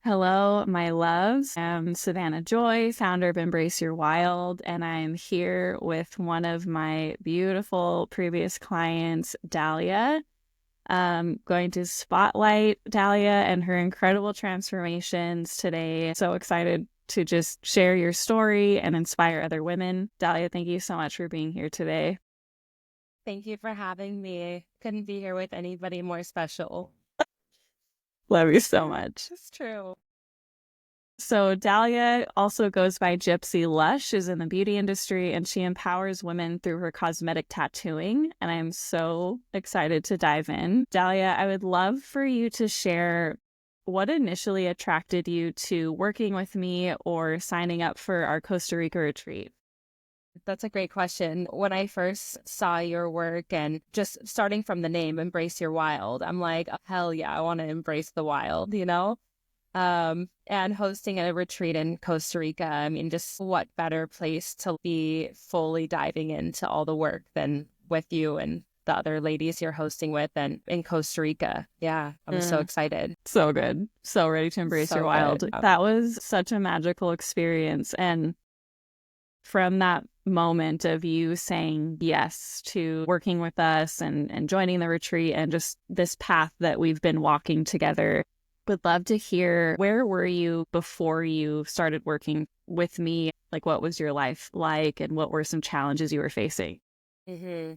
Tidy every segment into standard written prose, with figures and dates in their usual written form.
Hello, my loves. I'm Savannah Joy, founder of Embrace Your Wild, and I'm here with one of my beautiful previous clients, Dahlia. Going to spotlight Dahlia and her incredible transformations today. So excited to just share your story and inspire other women. Dahlia, thank you so much for being here today. Thank you for having me. Couldn't be here with anybody more special. Love you so much. It's true. So Dahlia also goes by Gypsy Lush, is in the beauty industry, and she empowers women through her cosmetic tattooing. And I'm so excited to dive in. Dahlia, I would love for you to share what initially attracted you to working with me or signing up for our Costa Rica retreat. That's a great question. When I first saw your work and just starting from the name, Embrace Your Wild, I'm like, oh, hell yeah, I want to embrace the wild, And hosting a retreat in Costa Rica, I mean, just what better place to be fully diving into all the work than with you and the other ladies you're hosting with and in Costa Rica. Yeah, I'm so excited. So good. So ready to embrace your So wild. good. That was such a magical experience. And from that moment of you saying yes to working with us and joining the retreat and just this path that we've been walking together, would love to hear, where were you before you started working with me? Like, what was your life like and what were some challenges you were facing? Mm-hmm.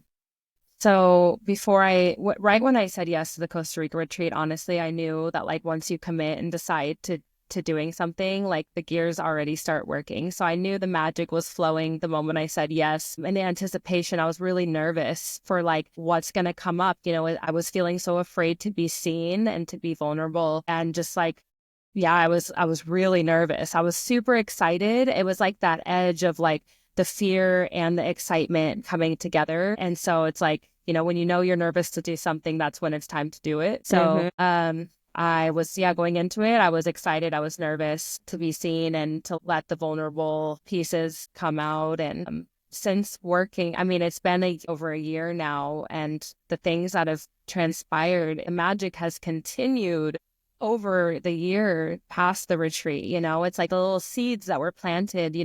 So right when I said yes to the Costa Rica retreat, honestly, I knew that like once you commit and decide to doing something, like the gears already start working. So I knew the magic was flowing the moment I said yes. In the anticipation, I was really nervous for like what's going to come up. I was feeling so afraid to be seen and to be vulnerable and just like, yeah, I was really nervous. I was super excited. It was like that edge of like the fear and the excitement coming together. And so it's like, when you know you're nervous to do something, that's when it's time to do it. So I was, going into it. I was excited. I was nervous to be seen and to let the vulnerable pieces come out. And since working, I mean, it's been over a year now, and the things that have transpired, the magic has continued over the year past the retreat. It's like the little seeds that were planted,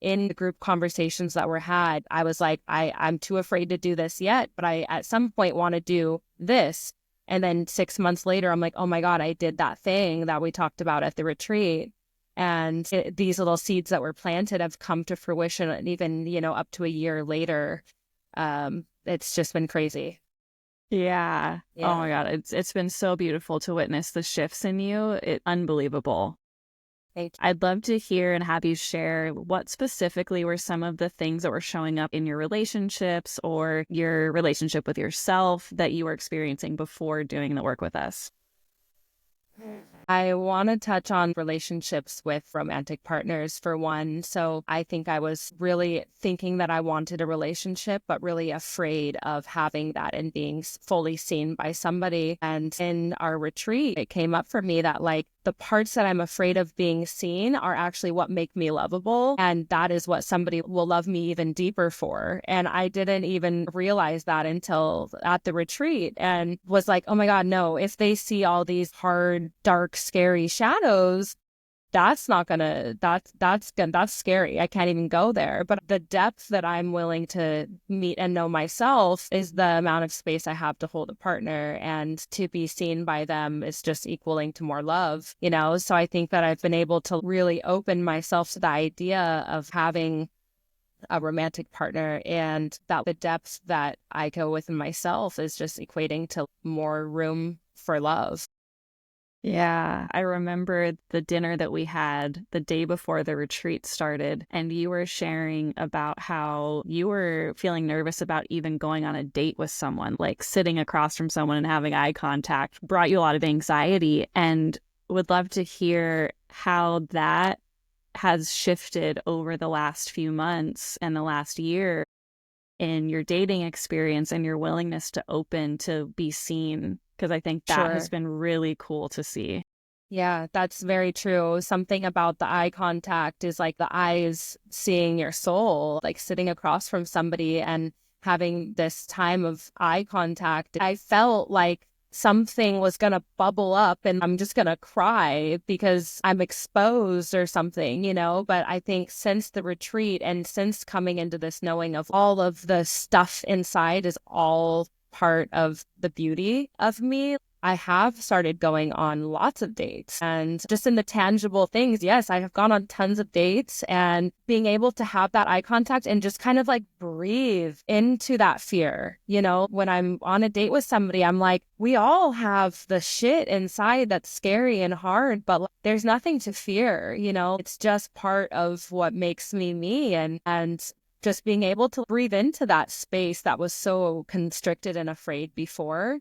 in the group conversations that were had. I was like, I'm too afraid to do this yet, but I at some point want to do this. And then 6 months later, I'm like, oh my God, I did that thing that we talked about at the retreat. And these little seeds that were planted have come to fruition. And even, up to a year later, it's just been crazy. Yeah. Oh my God. It's been so beautiful to witness the shifts in you. It's unbelievable. I'd love to hear and have you share what specifically were some of the things that were showing up in your relationships or your relationship with yourself that you were experiencing before doing the work with us. I want to touch on relationships with romantic partners for one. So I think I was really thinking that I wanted a relationship, but really afraid of having that and being fully seen by somebody. And in our retreat, it came up for me that like the parts that I'm afraid of being seen are actually what make me lovable. And that is what somebody will love me even deeper for. And I didn't even realize that until at the retreat and was like, oh my God, no, if they see all these hard, dark, scary shadows, that's scary. I can't even go there. But the depth that I'm willing to meet and know myself is the amount of space I have to hold a partner, and to be seen by them is just equaling to more love. So I think that I've been able to really open myself to the idea of having a romantic partner, and that the depth that I go within myself is just equating to more room for love. Yeah, I remember the dinner that we had the day before the retreat started, and you were sharing about how you were feeling nervous about even going on a date with someone, like sitting across from someone and having eye contact brought you a lot of anxiety, and would love to hear how that has shifted over the last few months and the last year in your dating experience and your willingness to open to be seen, because I think that has been really cool to see. Yeah, that's very true. Something about the eye contact is like the eyes seeing your soul, like sitting across from somebody and having this time of eye contact. I felt like something was going to bubble up and I'm just going to cry because I'm exposed or something, you know? But I think since the retreat and since coming into this knowing of all of the stuff inside is all part of the beauty of me, I have started going on lots of dates, and just in the tangible things. Yes, I have gone on tons of dates, and being able to have that eye contact and just kind of like breathe into that fear. You know, when I'm on a date with somebody, I'm like, we all have the shit inside that's scary and hard, but there's nothing to fear. You know, it's just part of what makes me me. And just being able to breathe into that space that was so constricted and afraid before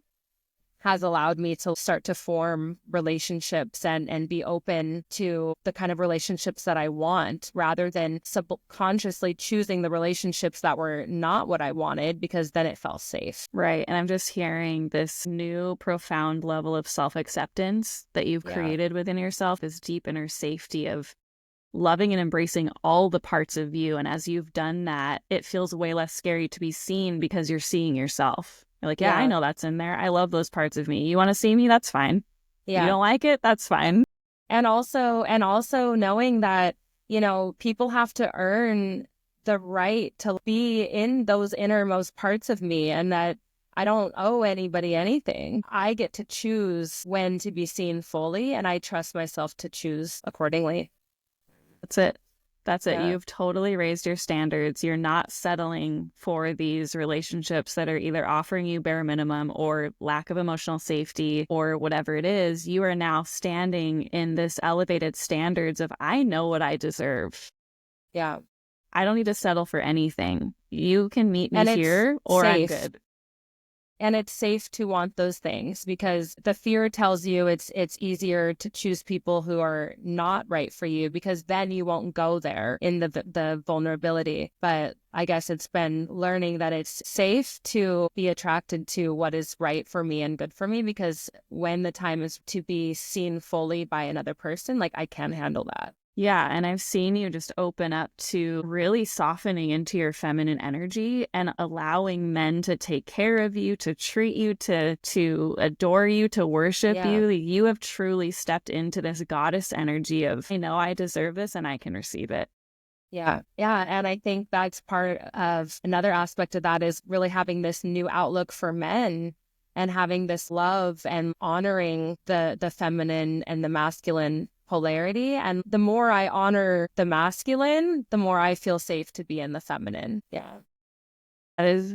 has allowed me to start to form relationships and be open to the kind of relationships that I want, rather than subconsciously choosing the relationships that were not what I wanted, because then it felt safe. Right. And I'm just hearing this new profound level of self-acceptance that you've created within yourself, this deep inner safety of loving and embracing all the parts of you. And as you've done that, it feels way less scary to be seen because you're seeing yourself. You're like, yeah, I know that's in there. I love those parts of me. You want to see me? That's fine. You don't like it? That's fine. And also knowing that, you know, people have to earn the right to be in those innermost parts of me, and that I don't owe anybody anything. I get to choose when to be seen fully, and I trust myself to choose accordingly. That's it. That's it. You've totally raised your standards. You're not settling for these relationships that are either offering you bare minimum or lack of emotional safety or whatever it is. You are now standing in this elevated standards of, I know what I deserve. Yeah. I don't need to settle for anything. You can meet me here or I'm good. And it's safe to want those things, because the fear tells you it's easier to choose people who are not right for you, because then you won't go there in the vulnerability. But I guess it's been learning that it's safe to be attracted to what is right for me and good for me, because when the time is to be seen fully by another person, like, I can handle that. Yeah, and I've seen you just open up to really softening into your feminine energy and allowing men to take care of you, to treat you, to adore you, to worship you. You have truly stepped into this goddess energy of, I know I deserve this and I can receive it. Yeah. And I think that's part of another aspect of that, is really having this new outlook for men and having this love and honoring the feminine and the masculine polarity. And the more I honor the masculine, the more I feel safe to be in the feminine. Yeah. That is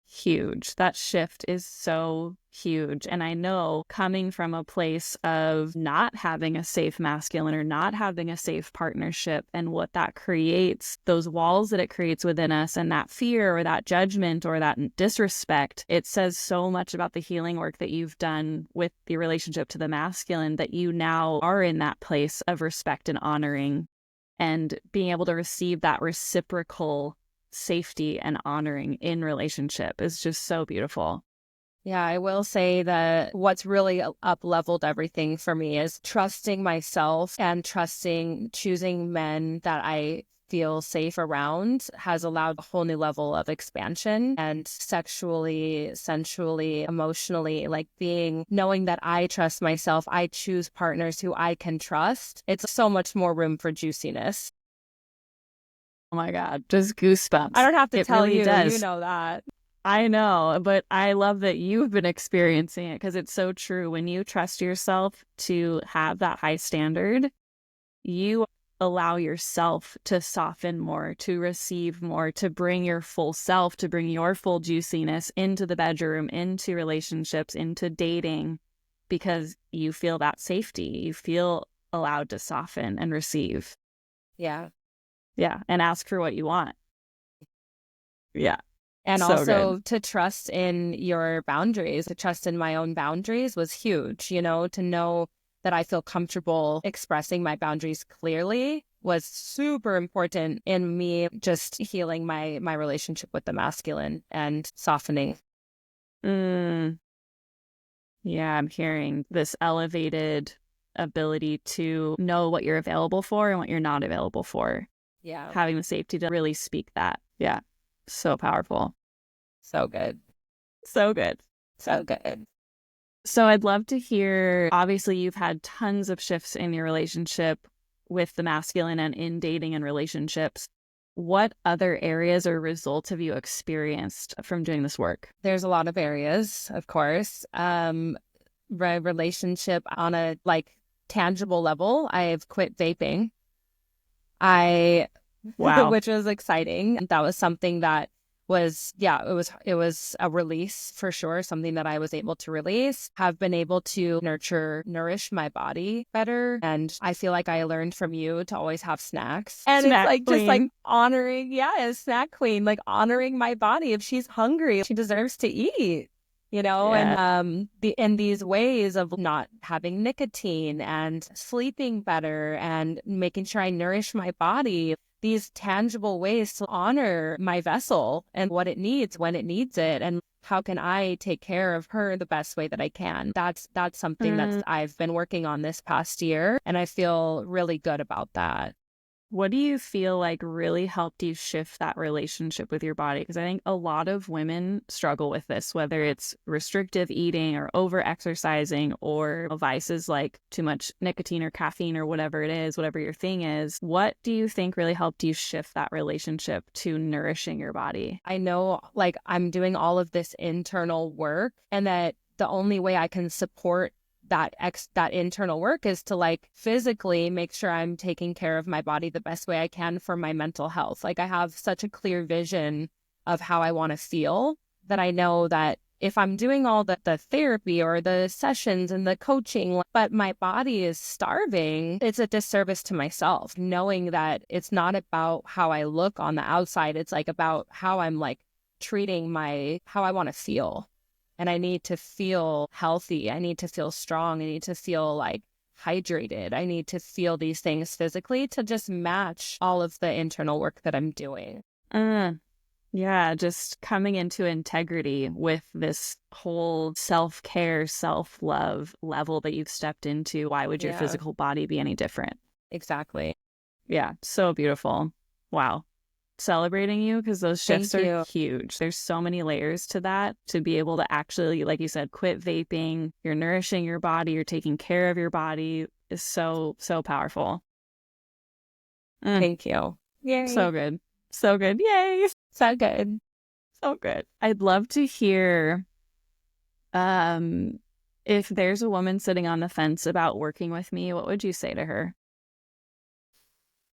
huge. That shift is so huge. And I know, coming from a place of not having a safe masculine or not having a safe partnership, and what that creates, those walls that it creates within us, and that fear or that judgment or that disrespect, it says so much about the healing work that you've done with the relationship to the masculine, that you now are in that place of respect and honoring and being able to receive that reciprocal safety and honoring in relationship is just so beautiful. Yeah, I will say that what's really up-leveled everything for me is trusting myself and choosing men that I feel safe around has allowed a whole new level of expansion, and sexually, sensually, emotionally, like knowing that I trust myself, I choose partners who I can trust. It's so much more room for juiciness. Oh my God, just goosebumps. I don't have to tell really you, does. You know that. I know, but I love that you've been experiencing it, because it's so true. When you trust yourself to have that high standard, you allow yourself to soften more, to receive more, to bring your full self, to bring your full juiciness into the bedroom, into relationships, into dating, because you feel that safety. You feel allowed to soften and receive. Yeah. Yeah. And ask for what you want. Yeah. And so also good. to trust in your boundaries, to trust in my own boundaries was huge, you know, to know that I feel comfortable expressing my boundaries clearly was super important in me just healing my relationship with the masculine and softening. Yeah, I'm hearing this elevated ability to know what you're available for and what you're not available for. Yeah. Having the safety to really speak that. Yeah. So powerful. So good. So good. So good. So I'd love to hear, obviously you've had tons of shifts in your relationship with the masculine and in dating and relationships. What other areas or results have you experienced from doing this work? There's a lot of areas, of course. Relationship on a like tangible level. I've quit vaping. Wow. Which was exciting. And that was something that was, it was a release for sure. Something that I was able to release, have been able to nourish my body better. And I feel like I learned from you to always have snacks. And Snack it's like, queen. just like honoring, a snack queen, like honoring my body. If she's hungry, she deserves to eat. And in these ways of not having nicotine and sleeping better and making sure I nourish my body, these tangible ways to honor my vessel and what it needs when it needs it, and how can I take care of her the best way that I can. That's something that I've been working on this past year, and I feel really good about that. What do you feel like really helped you shift that relationship with your body? Because I think a lot of women struggle with this, whether it's restrictive eating or over exercising or vices like too much nicotine or caffeine or whatever it is, whatever your thing is. What do you think really helped you shift that relationship to nourishing your body? I know like I'm doing all of this internal work, and that the only way I can support that internal work is to like physically make sure I'm taking care of my body the best way I can for my mental health. Like I have such a clear vision of how I want to feel that I know that if I'm doing all the therapy or the sessions and the coaching, but my body is starving, it's a disservice to myself, knowing that it's not about how I look on the outside. It's like about how I'm like treating how I want to feel. And I need to feel healthy. I need to feel strong. I need to feel like hydrated. I need to feel these things physically to just match all of the internal work that I'm doing. Yeah, just coming into integrity with this whole self-care, self-love level that you've stepped into. Why would your physical body be any different? Exactly. Yeah, so beautiful. Wow. Celebrating you, because those shifts are huge. There's so many layers to that, to be able to actually, like you said, quit vaping. You're nourishing your body, you're taking care of your body, is so powerful. Thank you. Yay. So good. So good. Yay. So good. So good. I'd love to hear if there's a woman sitting on the fence about working with me, what would you say to her?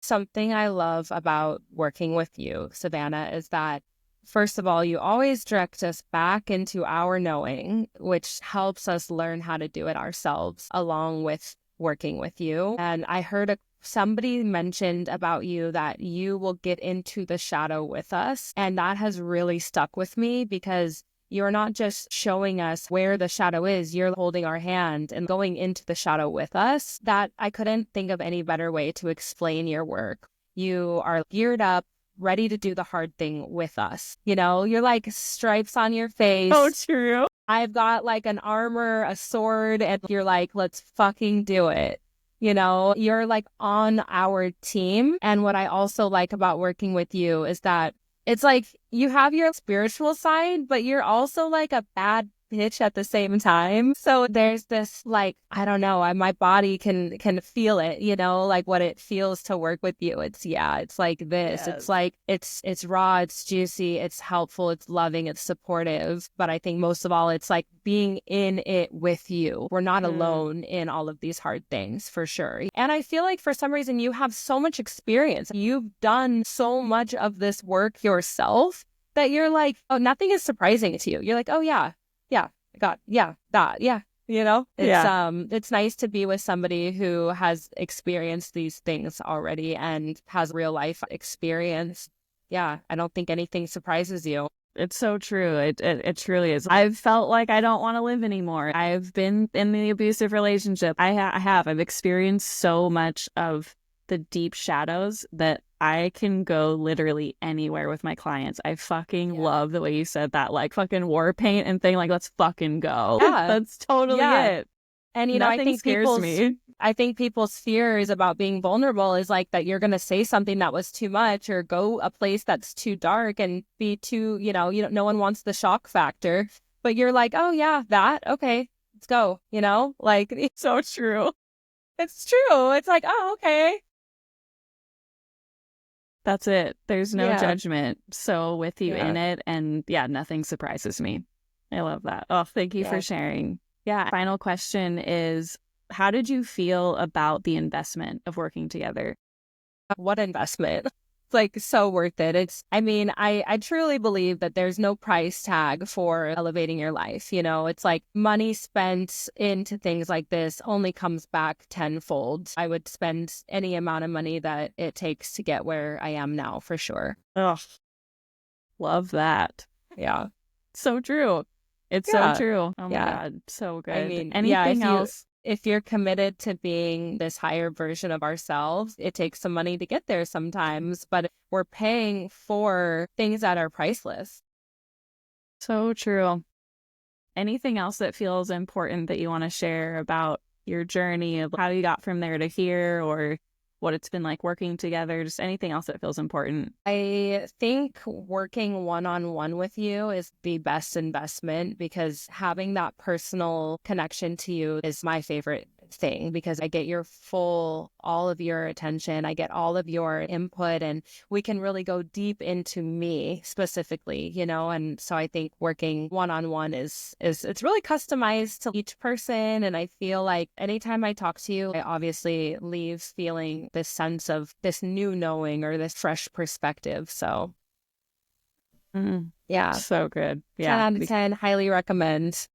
Something I love about working with you, Savannah, is that, first of all, you always direct us back into our knowing, which helps us learn how to do it ourselves along with working with you. And I heard somebody mentioned about you that you will get into the shadow with us. And that has really stuck with me, because you're not just showing us where the shadow is, you're holding our hand and going into the shadow with us. That I couldn't think of any better way to explain your work. You are geared up, ready to do the hard thing with us. You're like stripes on your face. Oh, true. I've got like an armor, a sword, and you're like, let's fucking do it. You're like on our team. And what I also like about working with you is that it's like you have your spiritual side, but you're also like a bad bitch at the same time. So there's this like, I don't know, my body can feel it, like what it feels to work with you. It's like this. Yes. It's like it's raw, it's juicy, it's helpful, it's loving, it's supportive. But I think most of all, it's like being in it with you. We're not alone in all of these hard things, for sure. And I feel like for some reason you have so much experience. You've done so much of this work yourself that you're like, oh, nothing is surprising to you. You're like, oh yeah, God, yeah, that, yeah. It's nice to be with somebody who has experienced these things already and has real life experience. Yeah, I don't think anything surprises you. It's so true. It truly is. I've felt like I don't want to live anymore. I've been in the abusive relationship. I've experienced so much of the deep shadows that I can go literally anywhere with my clients. I fucking love the way you said that, like fucking war paint and thing, like let's fucking go. Yeah. That's totally it. And nothing I think people's fears about being vulnerable is like that you're going to say something that was too much or go a place that's too dark and be too, no one wants the shock factor. But you're like, oh yeah, that, okay, go, you know? Like, it's So true. true. It's like, oh, okay. That's it. There's no Yeah. judgment. So with you Yeah. in it. And yeah, nothing surprises me. I love that. Oh, thank you for Yeah. sharing. Yeah. Final question is, how did you feel about the investment of working together? What investment? It's like so worth it. I mean, I truly believe that there's no price tag for elevating your life. You know, it's like money spent into things like this only comes back tenfold. I would spend any amount of money that it takes to get where I am now for sure. Oh, love that. Yeah. So true. It's so Yeah. true. Oh my Yeah. God. So I good. mean, yeah, Anything else? if you're committed to being this higher version of ourselves, it takes some money to get there sometimes, but we're paying for things that are priceless. So true. Anything else that feels important that you want to share about your journey of how you got from there to here, or what it's been like working together? Just anything else that feels important. I think working one-on-one with you is the best investment because having that personal connection to you is my favorite thing because I get all of your attention. I get all of your input and we can really go deep into me specifically, you know? And so I think working one-on-one is it's really customized to each person. And I feel like anytime I talk to you, I obviously leave feeling this sense of this new knowing or this fresh perspective. So yeah, So good. 10 Yeah. out of We 10, highly recommend.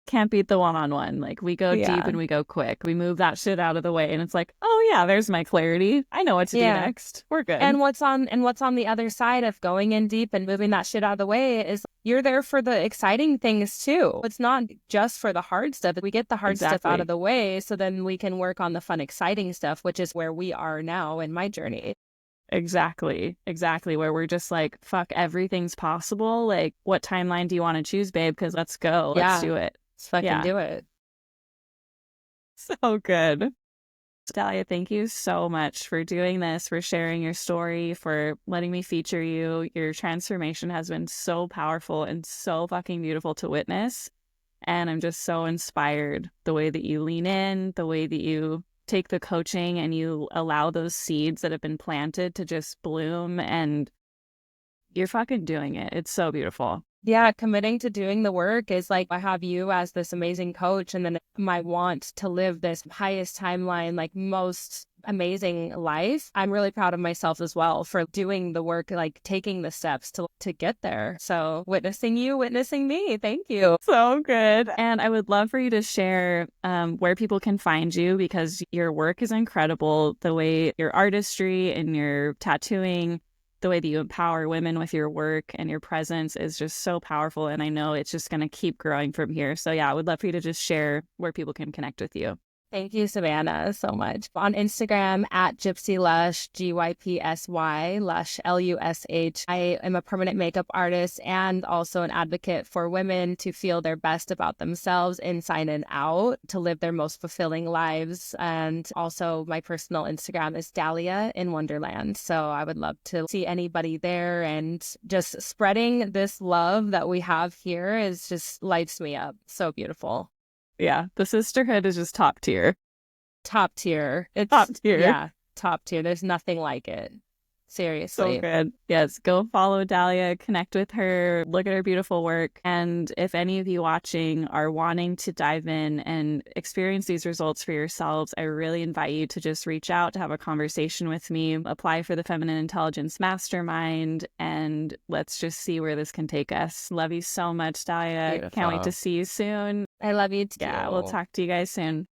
can't beat the one-on-one. Like we go deep Yeah. and we go quick. We move that shit out of the way and it's like, oh yeah, there's my clarity. I know what to do Yeah. next. We're good. And what's on the other side of going in deep and moving that shit out of the way is you're there for the exciting things too. It's not just for the hard stuff. We get the hard stuff out of Exactly. the way so then we can work on the fun, exciting stuff, which is where we are now in my journey. Exactly. Exactly. Where we're just like, fuck, everything's possible. Like, what timeline do you want to choose, babe? Because let's go. Let's Yeah. do it. Let's fucking Yeah. do it. So good. Dahlia, thank you so much for doing this, for sharing your story, for letting me feature you. Your transformation has been so powerful and so fucking beautiful to witness. And I'm just so inspired the way that you lean in, the way that you take the coaching and you allow those seeds that have been planted to just bloom. And you're fucking doing it. It's so beautiful. Yeah, committing to doing the work is like I have you as this amazing coach, and then my want to live this highest timeline, like most amazing life. I'm really proud of myself as well for doing the work, like taking the steps to get there. So witnessing you, witnessing me. Thank you. So good. And I would love for you to share where people can find you because your work is incredible. The way your artistry and your tattooing, the way that you empower women with your work and your presence is just so powerful. And I know it's just going to keep growing from here. So yeah, I would love for you to just share where people can connect with you. Thank you, Savannah, so much. On Instagram at Gypsy Lush, GYPSY, Lush, LUSH. I am a permanent makeup artist and also an advocate for women to feel their best about themselves inside and out, to live their most fulfilling lives. And also my personal Instagram is Dahlia in Wonderland. So I would love to see anybody there, and just spreading this love that we have here is just lights me up. So beautiful. Yeah, the sisterhood is just top tier. Top tier. Top tier. Yeah, top tier. There's nothing like it. So Seriously. good. Yes, go follow Dahlia, connect with her, look at her beautiful work. And if any of you watching are wanting to dive in and experience these results for yourselves, I really invite you to just reach out to have a conversation with me, apply for the Feminine Intelligence Mastermind, and let's just see where this can take us. Love you so much, Dahlia. Beautiful. Can't wait to see you soon. I love you too. Yeah, we'll talk to you guys soon.